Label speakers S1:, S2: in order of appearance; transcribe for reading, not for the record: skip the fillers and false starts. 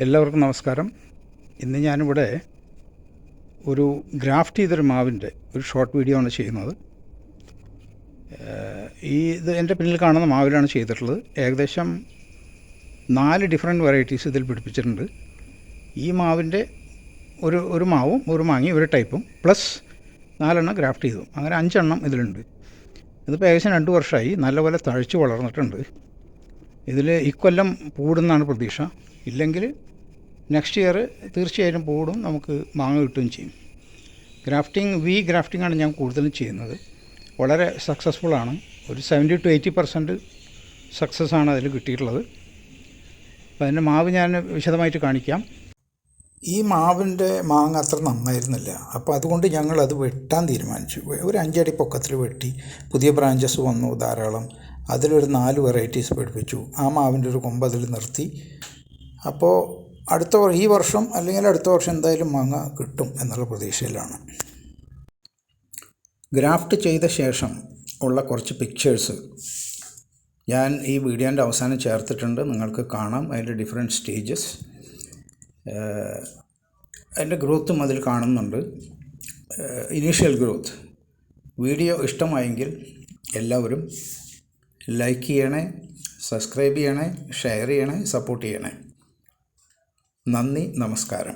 S1: എല്ലാവർക്കും നമസ്കാരം. ഇന്ന് ഞാനിവിടെ ഒരു ഗ്രാഫ്റ്റ് ചെയ്തൊരു മാവിൻ്റെ ഒരു ഷോർട്ട് വീഡിയോ ആണ് ചെയ്യുന്നത്. ഇത് എൻ്റെ പിന്നിൽ കാണുന്ന മാവിലാണ് ചെയ്തിട്ടുള്ളത്. ഏകദേശം 4 ഡിഫറെൻറ്റ് വെറൈറ്റീസ് ഇതിൽ പിടിപ്പിച്ചിട്ടുണ്ട്. ഈ മാവിൻ്റെ ഒരു മാവും ഒരു മാങ്ങയും ഒരു ടൈപ്പും പ്ലസ് 4 എണ്ണം ഗ്രാഫ്റ്റ് ചെയ്തു. അങ്ങനെ 5 എണ്ണം ഇതിലുണ്ട്. ഇതിപ്പോൾ ഏകദേശം 2 വർഷമായി നല്ലപോലെ തഴച്ച് വളർന്നിട്ടുണ്ട്. ഇതിൽ ഇക്കൊല്ലം പൂടുന്നാണ് പ്രതീക്ഷ. ഇല്ലെങ്കിൽ നെക്സ്റ്റ് ഇയർ തീർച്ചയായും പൂടും, നമുക്ക് മാങ്ങ കിട്ടുകയും ചെയ്യും. ഗ്രാഫ്റ്റിംഗ് ആണ് ഞാൻ കൂടുതലും ചെയ്യുന്നത്. വളരെ സക്സസ്ഫുള്ളാണ്. ഒരു 70 to 80% സക്സസ്സാണ് അതിൽ കിട്ടിയിട്ടുള്ളത്. അപ്പോൾ അതിൻ്റെ മാവ് ഞാൻ വിശദമായിട്ട് കാണിക്കാം. ഈ മാവിൻ്റെ മാങ്ങ അത്ര നന്നായിരുന്നില്ല. അപ്പോൾ അതുകൊണ്ട് ഞങ്ങളത് വെട്ടാൻ തീരുമാനിച്ചു. ഒരു 5 അടി പൊക്കത്തിൽ വെട്ടി. പുതിയ ബ്രാഞ്ചസ് വന്നു ധാരാളം. അതിലൊരു 4 വെറൈറ്റീസ് പഠിപ്പിച്ചു. ആ മാവിൻ്റെ ഒരു കൊമ്പ് അതിൽ നിർത്തി. അപ്പോൾ ഈ വർഷം അല്ലെങ്കിൽ അടുത്ത വർഷം എന്തായാലും മാങ്ങ കിട്ടും എന്നുള്ള പ്രതീക്ഷയിലാണ്. ഗ്രാഫ്റ്റ് ചെയ്ത ശേഷം ഉള്ള കുറച്ച് പിക്ചേഴ്സ് ഞാൻ ഈ വീഡിയോൻ്റെ അവസാനം ചേർത്തിട്ടുണ്ട്. നിങ്ങൾക്ക് കാണാം അതിൻ്റെ ഡിഫറെൻറ്റ് സ്റ്റേജസ്. അതിൻ്റെ ഗ്രോത്തും അതിൽ കാണുന്നുണ്ട്. Initial growth. വീഡിയോ ഇഷ്ടമായെങ്കിൽ എല്ലാവരും ലൈക്ക് ചെയ്യണേ, സബ്സ്ക്രൈബ് ചെയ്യണേ, ഷെയർ ചെയ്യണേ, സപ്പോർട്ട് ചെയ്യണേ. നന്ദി, നമസ്കാരം.